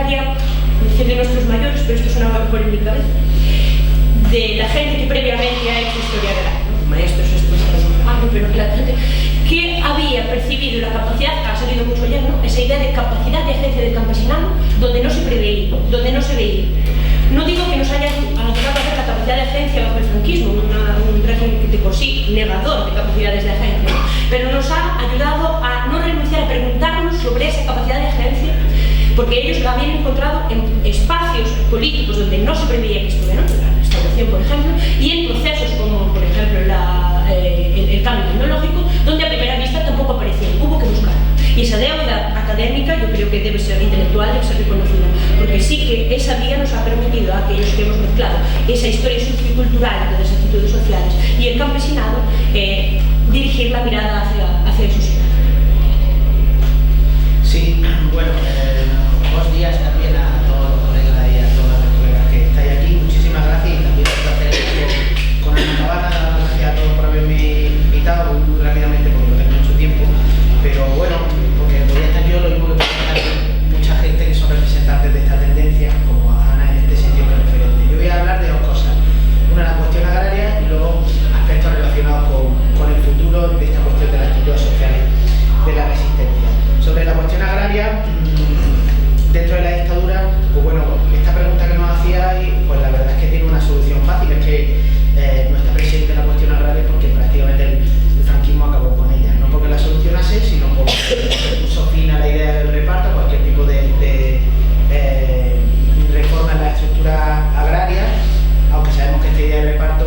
memoria de nuestros mayores, pero esto suena por en mi cabeza, de la gente que previamente ha hecho historia de arte, ¿no? Maestros, pero la gente que había percibido la capacidad, ha salido mucho ya, ¿no? Esa idea de capacidad de agencia del campesinado donde no se preveía, donde no se veía. No digo que nos haya ayudado a hacer la capacidad de agencia bajo el franquismo, un régimen que de por sí negador de capacidades de agencia, ¿no? Pero nos ha ayudado a no renunciar a preguntarnos sobre esa capacidad de agencia, porque ellos la habían encontrado en espacios políticos donde no se preveía que estuvieran, la restauración, por ejemplo, y en procesos como, por ejemplo, el cambio tecnológico, donde a primera vista tampoco aparecían, hubo que buscar. Y esa deuda académica yo creo que debe ser intelectual, debe ser reconocida, porque sí que esa vía nos ha permitido a aquellos que hemos mezclado esa historia sociocultural de las actitudes sociales y el campesinado, dirigir la mirada hacia el social. Sí, bueno, buenos días también a todos los colegas y a todas las colegas que estáis aquí. Muchísimas gracias y también un placer con Ana Cabana. Gracias a todos por haberme invitado muy rápidamente porque no tengo mucho tiempo. Pero bueno, porque podría estar yo lo mismo que puede estar mucha gente que son representantes de esta tendencia, como a Ana en este sentido que referente. Yo voy a hablar de dos cosas. Una, la cuestión agraria y luego aspectos relacionados con el futuro de esta cuestión de las actitudes sociales de la resistencia. Sobre la cuestión agraria, dentro de la dictadura, pues bueno, esta pregunta que nos hacíais, pues la verdad es que tiene una solución fácil, es que no está presente la cuestión agraria porque prácticamente el franquismo acabó con ella, no porque la solucionase, sino porque puso fin a la idea del reparto, cualquier tipo de reforma en la estructura agraria, aunque sabemos que esta idea de reparto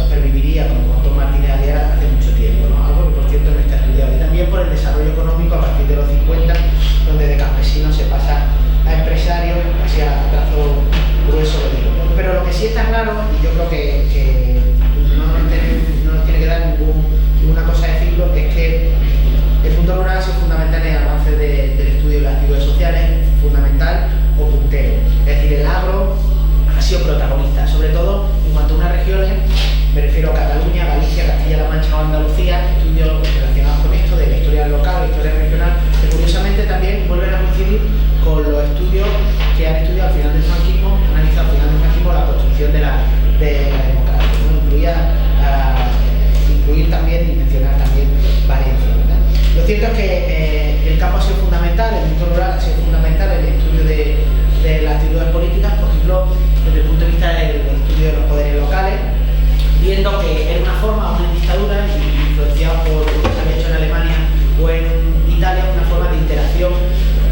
perviviría con Otto Martínez Aliaga hace mucho tiempo, ¿no? Algo que por cierto no está estudiado, y también por el desarrollo económico a partir de los 50, donde de campesinos se pasa a empresarios, hacia trazo grueso de dinero. Pero lo que sí está claro, y yo creo que no nos tiene que dar ninguna cosa decirlo, es que el mundo rural ha sido fundamental en el avance del estudio de las actividades sociales, fundamental o puntero. Es decir, el agro ha sido protagonista, sobre todo en cuanto a unas regiones, me refiero a Cataluña, Galicia, Castilla-La Mancha o Andalucía, estudios relacionados con esto, de la historia local, la historia regional, que curiosamente también vuelven a coincidir con los estudios que han estudiado al final del franquismo, analizado al final del franquismo la construcción de la democracia, ¿no? Incluir también y mencionar también Valencia, ¿verdad? Lo cierto es que el campo ha sido fundamental, el mundo rural ha sido fundamental en el estudio de las actitudes políticas, por ejemplo, desde el punto de vista del estudio de los poderes locales, viendo que era una forma, una dictadura, influenciada por lo que se había hecho en Alemania o en Italia, una forma de interacción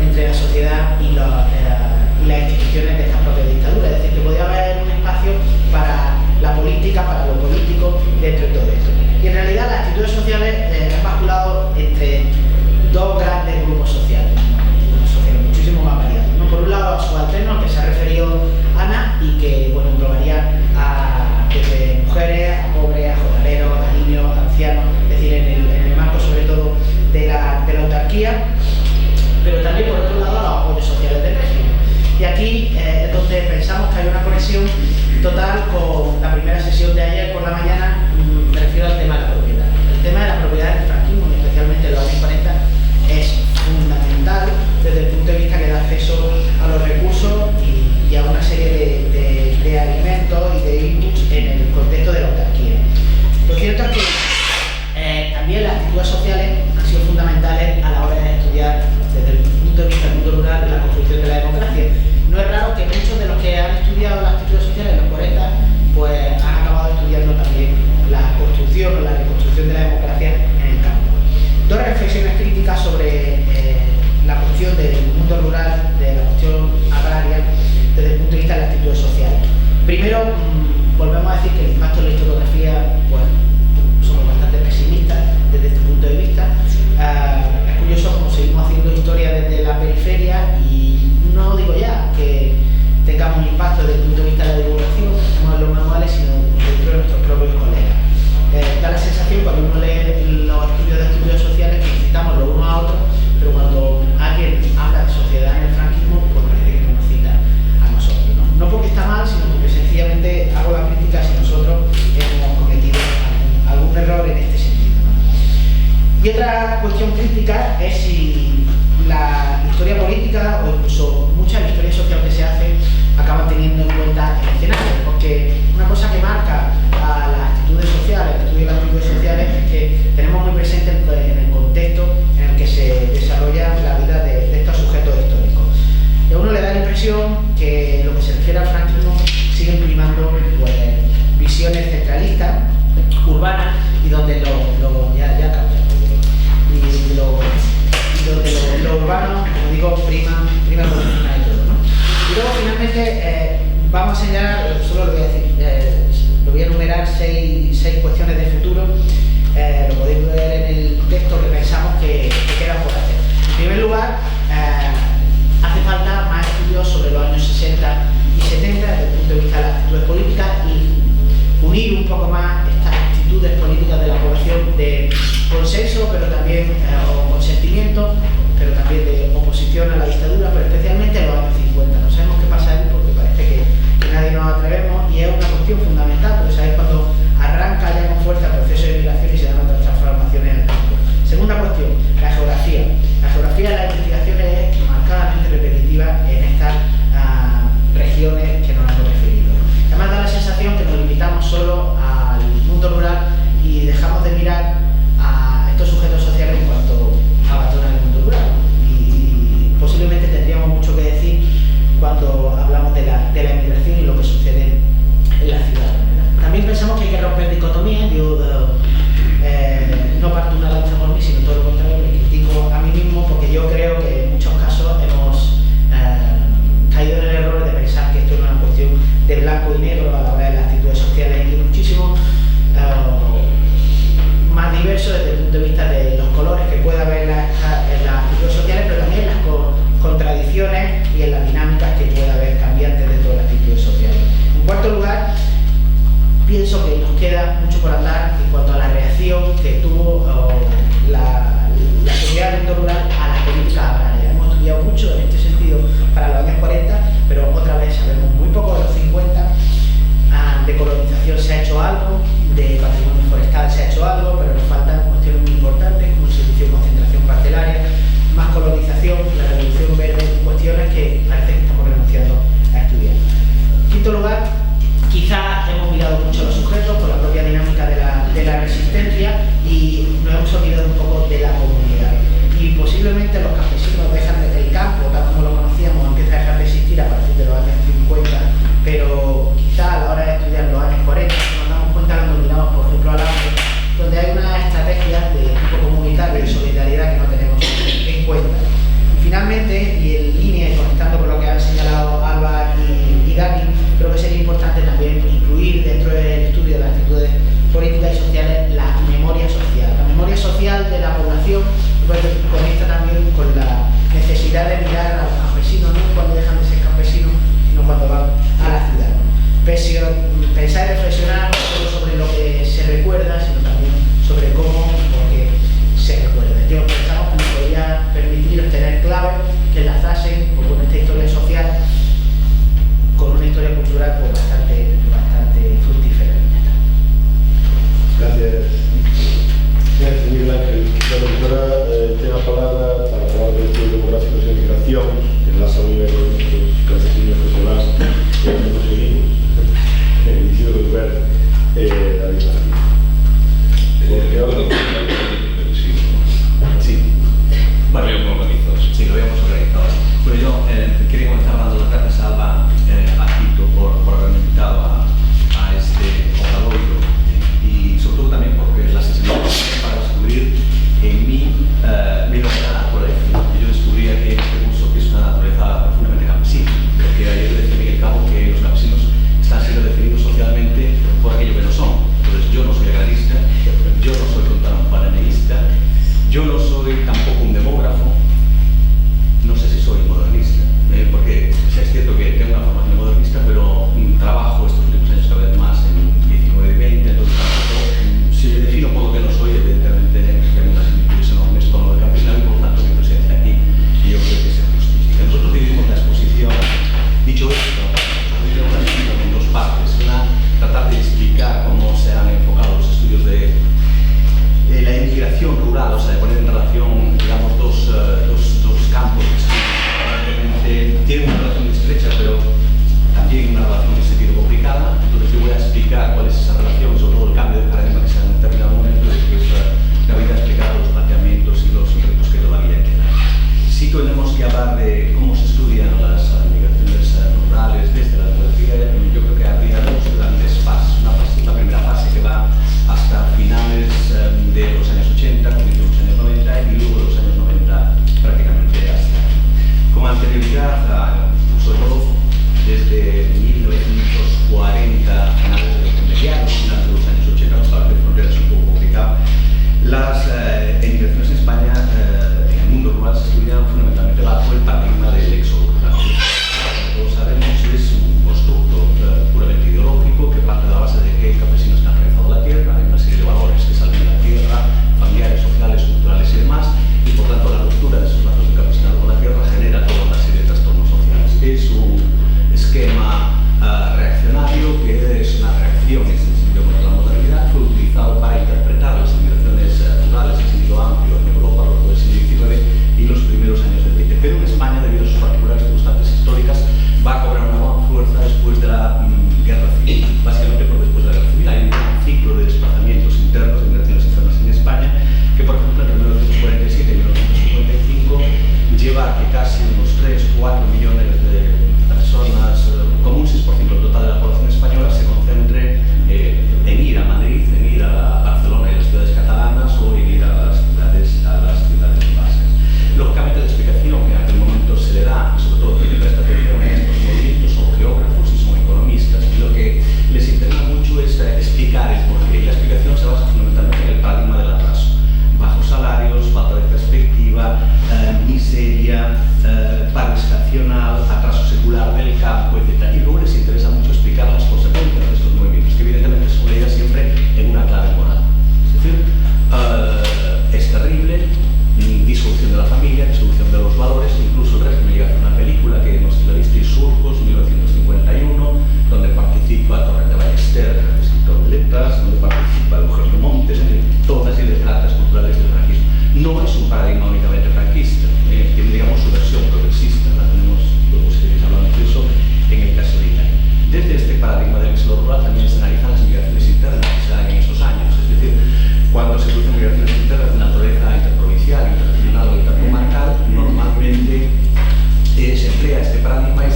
entre la sociedad y las instituciones de estas propias dictaduras. Es decir, que podía haber un espacio para la política, para lo político, dentro de todo esto. Y en realidad las actitudes sociales han basculado entre dos grandes grupos sociales muchísimo más variados, ¿no? Por un lado, a subalternos, al que se ha referido Ana, y que bueno, englobaría desde mujeres, a pobres, a jornaleros, a niños, a ancianos, es decir, en el marco sobre todo de la autarquía, pero también por otro lado a los apoyos sociales del régimen. Y aquí es donde pensamos que hay una conexión total con la primera sesión de ayer por la mañana. Me refiero al tema de la propiedad. El tema de la propiedad del franquismo, especialmente en los años 40, es fundamental desde el punto de vista que da acceso a los recursos y a una serie de alimentos y de inputs en el contexto de la autarquía. Lo cierto es que también las actitudes sociales han sido fundamentales a la hora de estudiar desde el punto de vista del mundo rural la construcción de la democracia. No es raro que muchos de los que han estudiado las actitudes sociales en los 40 pues han acabado estudiando también la construcción o la reconstrucción de la democracia en el impresión que lo que se refiere al franquismo siguen primando pues, visiones centralistas, urbanas, y donde lo urbano, como digo, prima por encima de todo, ¿no? Y luego finalmente vamos a señalar, solo lo voy a decir, lo voy a enumerar seis cuestiones de futuro. Lo podéis ver en el texto que pensamos que queda por hacer. En primer lugar, hace falta más estudios sobre los años 60 y 70 desde el punto de vista de las actitudes políticas y unir un poco más estas actitudes políticas de la población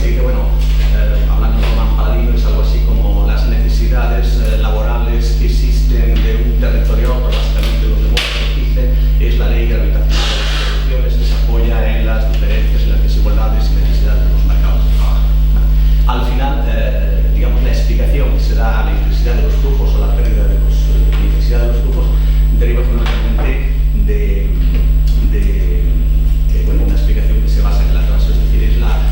se dice, bueno, hablando de Román Paladino, es algo así como las necesidades laborales que existen de un territorio a otro. Básicamente lo que Borges dice es la ley gravitacional de las producciones que se apoya en las diferencias, en las desigualdades y necesidades de los mercados de trabajo. Al final, digamos, la explicación que se da a la intensidad de los flujos o la pérdida de la intensidad de los flujos deriva fundamentalmente de una explicación que se basa en la clase, es decir, es la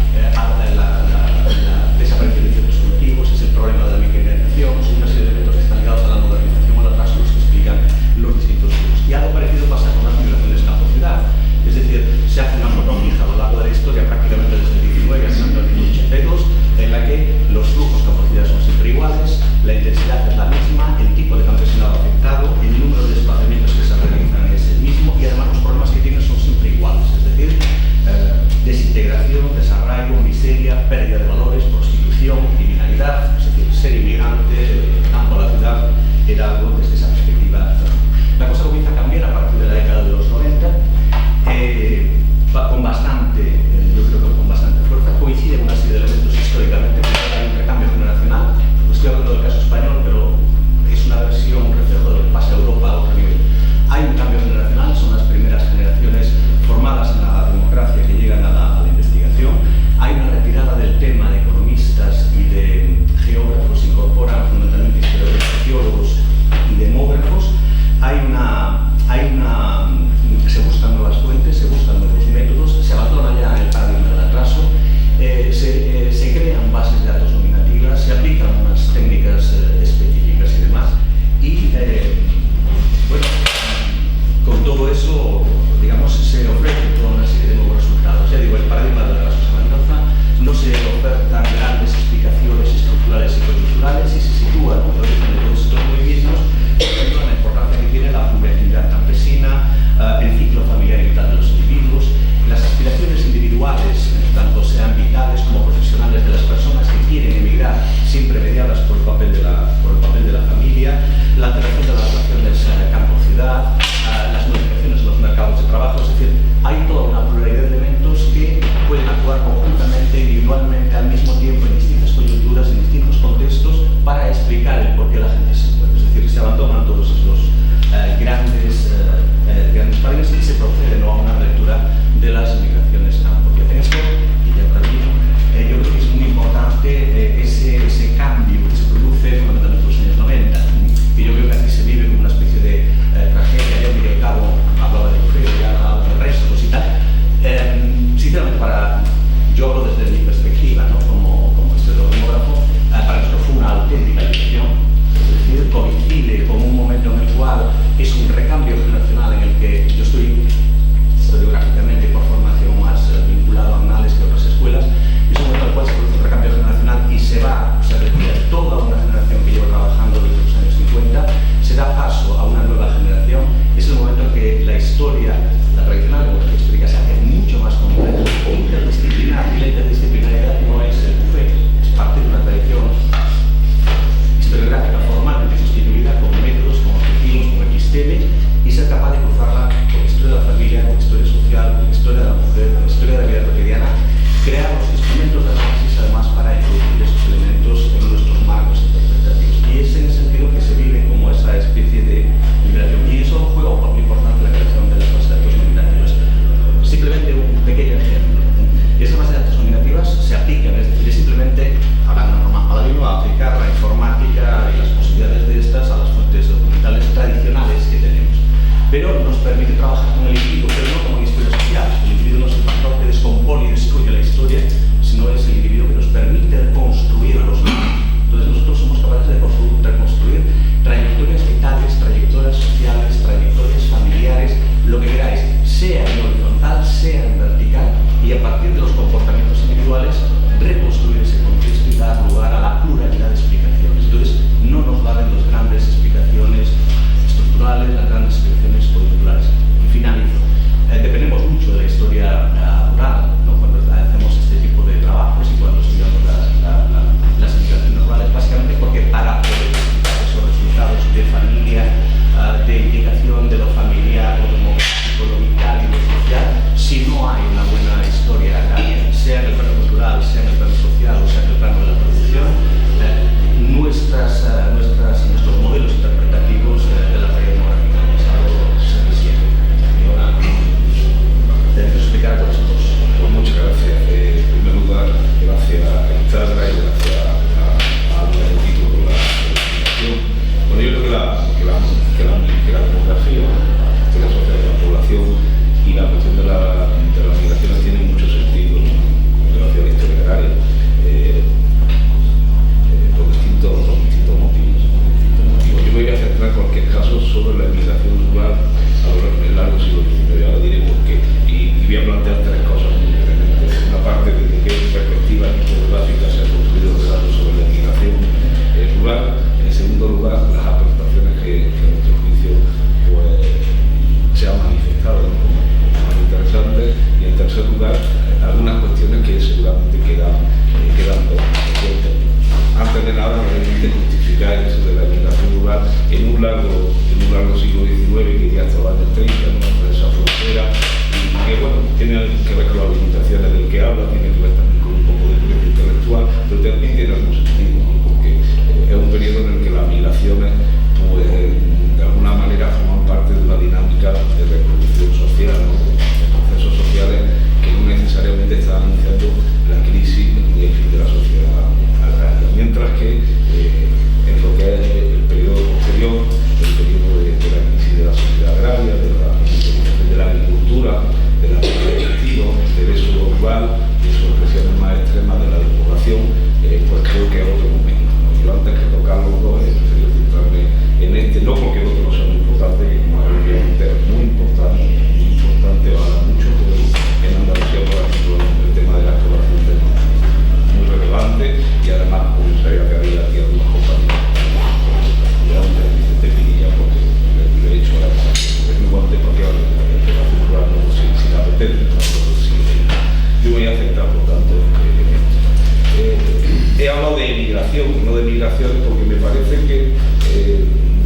inmigración y no de migraciones, porque me parece que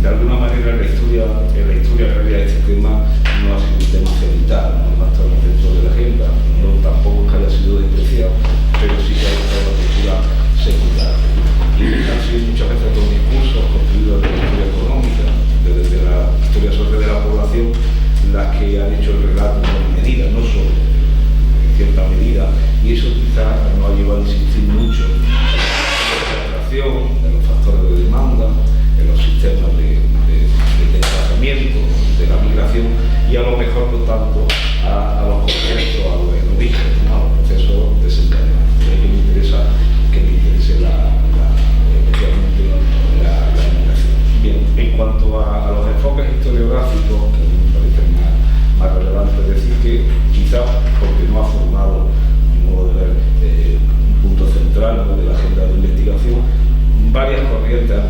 de alguna manera en la historia agraria este tema no ha sido un tema cenital, no ha estado dentro de la agenda, no tampoco que haya sido despreciado, pero sí que ha estado una cultura secundaria. Y han sido muchas veces los discursos construidos desde la historia económica, desde la historia social de la población, las que han hecho el relato en medida, no solo en cierta medida, y eso quizás nos ha llevado a insistir mucho en la atracción, en los factores de demanda, en los sistemas de desplazamiento, de la migración, y a lo mejor no tanto a los conceptos, a los orígenes, a los procesos desencadenantes. A mí me interesa que me interese especialmente la migración. Bien, en cuanto a los enfoques historiográficos, que me parecen más relevantes, decir que quizás porque no ha formado, a mi modo de ver, un punto central de la agenda de investigación, varias corrientes han